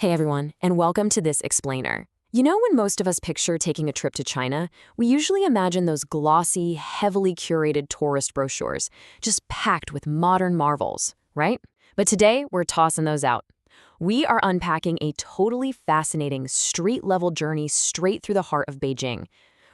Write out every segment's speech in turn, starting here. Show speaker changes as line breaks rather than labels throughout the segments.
Hey everyone, and welcome to this explainer. You know, when most of us picture taking a trip to China, we usually imagine those glossy, heavily curated tourist brochures, just packed with modern marvels, right? But today, we're tossing those out. We are unpacking a totally fascinating street-level journey straight through the heart of Beijing.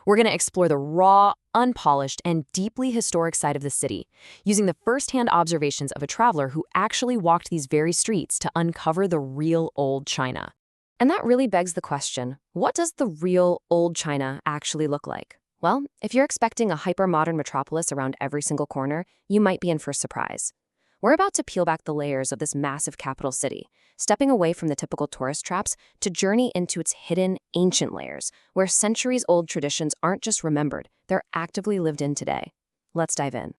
We're going to explore the raw, unpolished, and deeply historic side of the city, using the first-hand observations of a traveler who actually walked these very streets to uncover the real old China. And that really begs the question, what does the real old China actually look like? Well, if you're expecting a hyper-modern metropolis around every single corner, you might be in for a surprise. We're about to peel back the layers of this massive capital city, stepping away from the typical tourist traps to journey into its hidden, ancient layers, where centuries-old traditions aren't just remembered, they're actively lived in today. Let's dive in.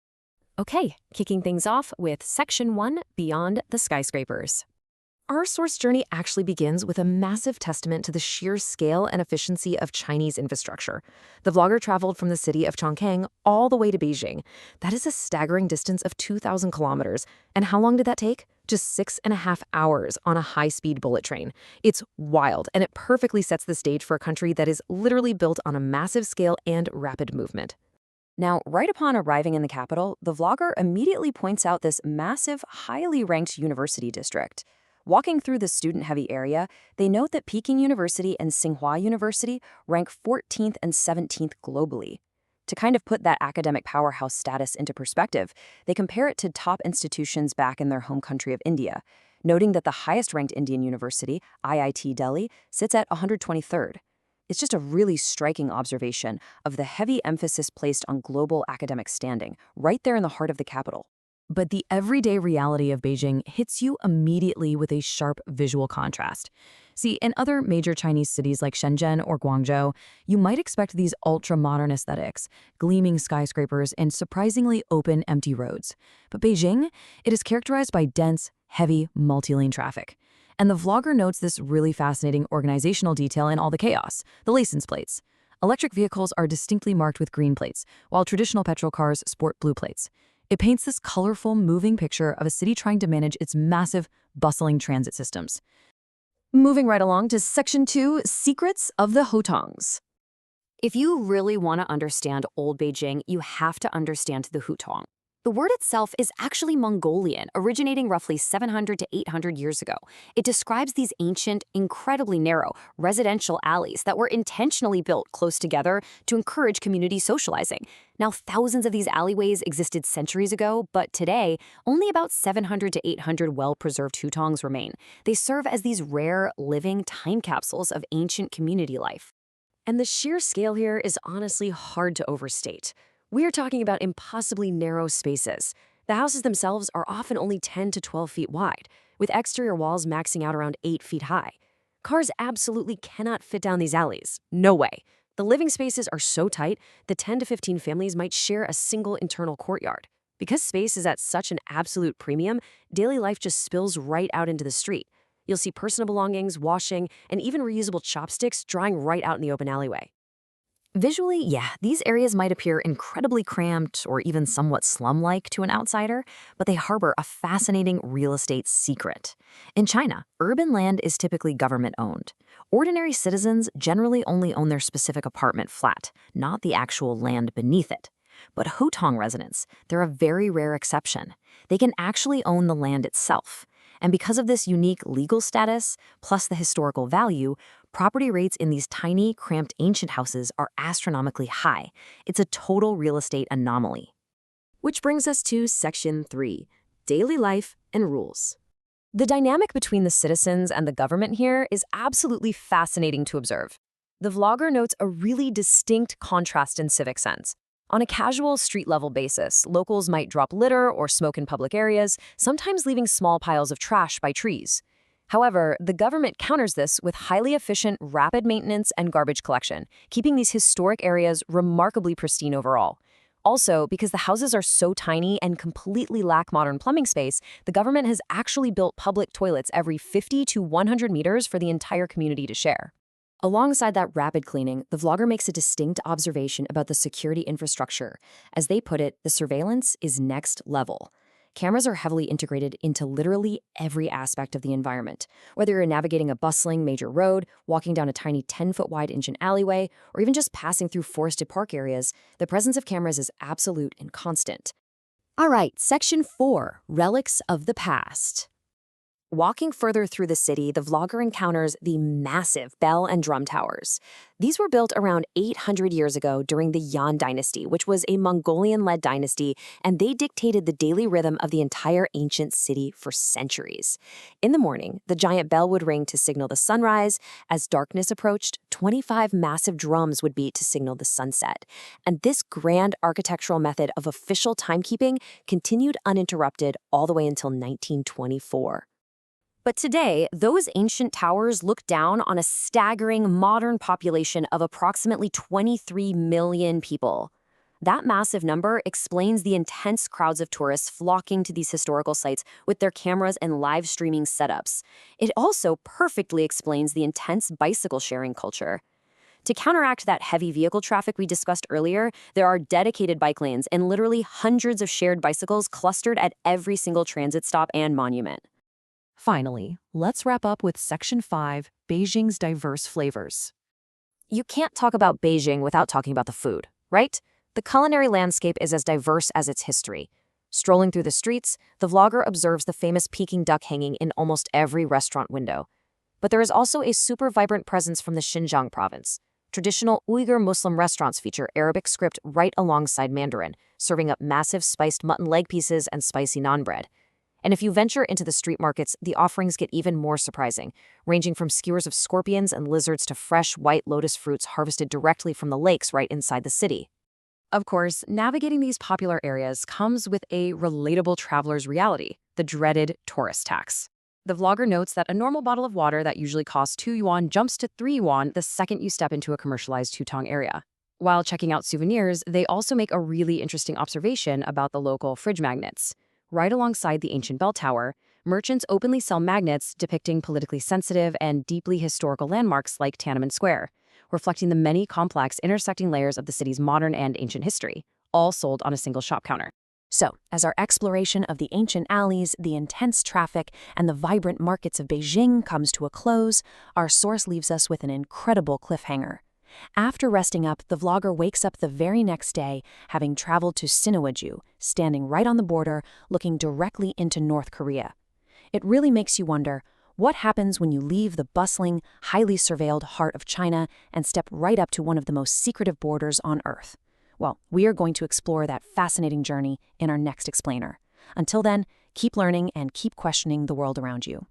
Okay, kicking things off with Section 1, Beyond the Skyscrapers. Our source journey actually begins with a massive testament to the sheer scale and efficiency of Chinese infrastructure. The vlogger traveled from the city of Chongqing all the way to Beijing. That is a staggering distance of 2,000 kilometers. And how long did that take? Just 6.5 hours on a high-speed bullet train. It's wild, and it perfectly sets the stage for a country that is literally built on a massive scale and rapid movement. Now, right upon arriving in the capital, the vlogger immediately points out this massive, highly ranked university district. Walking through the student-heavy area, they note that Peking University and Tsinghua University rank 14th and 17th globally. To kind of put that academic powerhouse status into perspective, they compare it to top institutions back in their home country of India, noting that the highest-ranked Indian university, IIT Delhi, sits at 123rd. It's just a really striking observation of the heavy emphasis placed on global academic standing, right there in the heart of the capital. But the everyday reality of Beijing hits you immediately with a sharp visual contrast. See, in other major Chinese cities like Shenzhen or Guangzhou, you might expect these ultra-modern aesthetics, gleaming skyscrapers, and surprisingly open, empty roads. But Beijing, it is characterized by dense, heavy, multi-lane traffic. And the vlogger notes this really fascinating organizational detail in all the chaos, the license plates. Electric vehicles are distinctly marked with green plates, while traditional petrol cars sport blue plates. It paints this colorful, moving picture of a city trying to manage its massive, bustling transit systems. Moving right along to Section 2, Secrets of the Hutongs. If you really want to understand Old Beijing, you have to understand the hutong. The word itself is actually Mongolian, originating roughly 700 to 800 years ago. It describes these ancient, incredibly narrow, residential alleys that were intentionally built close together to encourage community socializing. Now, thousands of these alleyways existed centuries ago, but today, only about 700 to 800 well-preserved hutongs remain. They serve as these rare, living time capsules of ancient community life. And the sheer scale here is honestly hard to overstate. We are talking about impossibly narrow spaces. The houses themselves are often only 10 to 12 feet wide, with exterior walls maxing out around 8 feet high. Cars absolutely cannot fit down these alleys. No way. The living spaces are so tight that 10 to 15 families might share a single internal courtyard. Because space is at such an absolute premium, daily life just spills right out into the street. You'll see personal belongings, washing, and even reusable chopsticks drying right out in the open alleyway. Visually, yeah, these areas might appear incredibly cramped or even somewhat slum-like to an outsider, but they harbor a fascinating real estate secret. In China, urban land is typically government-owned. Ordinary citizens generally only own their specific apartment flat, not the actual land beneath it. But hutong residents, they're a very rare exception. They can actually own the land itself. And because of this unique legal status, plus the historical value, property rates in these tiny, cramped ancient houses are astronomically high. It's a total real estate anomaly. Which brings us to Section 3, Daily Life and Rules. The dynamic between the citizens and the government here is absolutely fascinating to observe. The vlogger notes a really distinct contrast in civic sense. On a casual street-level basis, locals might drop litter or smoke in public areas, sometimes leaving small piles of trash by trees. However, the government counters this with highly efficient, rapid maintenance and garbage collection, keeping these historic areas remarkably pristine overall. Also, because the houses are so tiny and completely lack modern plumbing space, the government has actually built public toilets every 50 to 100 meters for the entire community to share. Alongside that rapid cleaning, the vlogger makes a distinct observation about the security infrastructure. As they put it, the surveillance is next level. cameras are heavily integrated into literally every aspect of the environment. Whether you're navigating a bustling major road, walking down a tiny 10-foot wide ancient alleyway, or even just passing through forested park areas, the presence of cameras is absolute and constant. All right, Section 4, Relics of the Past. Walking further through the city, the vlogger encounters the massive bell and drum towers. These were built around 800 years ago during the Yuan dynasty, which was a Mongolian-led dynasty, and they dictated the daily rhythm of the entire ancient city for centuries. In the morning, the giant bell would ring to signal the sunrise. As darkness approached, 25 massive drums would beat to signal the sunset. And this grand architectural method of official timekeeping continued uninterrupted all the way until 1924. But today, those ancient towers look down on a staggering modern population of approximately 23 million people. That massive number explains the intense crowds of tourists flocking to these historical sites with their cameras and live streaming setups. It also perfectly explains the intense bicycle sharing culture. To counteract that heavy vehicle traffic we discussed earlier, there are dedicated bike lanes and literally hundreds of shared bicycles clustered at every single transit stop and monument.
Finally, let's wrap up with Section 5, Beijing's diverse flavors.
You can't talk about Beijing without talking about the food, right? The culinary landscape is as diverse as its history. Strolling through the streets, the vlogger observes the famous Peking duck hanging in almost every restaurant window. But there is also a super vibrant presence from the Xinjiang province. Traditional Uyghur Muslim restaurants feature Arabic script right alongside Mandarin, serving up massive spiced mutton leg pieces and spicy naan bread. And if you venture into the street markets, the offerings get even more surprising, ranging from skewers of scorpions and lizards to fresh white lotus fruits harvested directly from the lakes right inside the city.
Of course, navigating these popular areas comes with a relatable traveler's reality, the dreaded tourist tax. The vlogger notes that a normal bottle of water that usually costs 2 yuan jumps to 3 yuan the second you step into a commercialized hutong area. While checking out souvenirs, they also make a really interesting observation about the local fridge magnets. Right alongside the ancient bell tower, merchants openly sell magnets depicting politically sensitive and deeply historical landmarks like Tiananmen Square, reflecting the many complex intersecting layers of the city's modern and ancient history, all sold on a single shop counter.
So, as our exploration of the ancient alleys, the intense traffic, and the vibrant markets of Beijing comes to a close, our source leaves us with an incredible cliffhanger. After resting up, the vlogger wakes up the very next day, having traveled to Sinuiju, standing right on the border, looking directly into North Korea. It really makes you wonder, what happens when you leave the bustling, highly surveilled heart of China and step right up to one of the most secretive borders on Earth? Well, we are going to explore that fascinating journey in our next explainer. Until then, keep learning and keep questioning the world around you.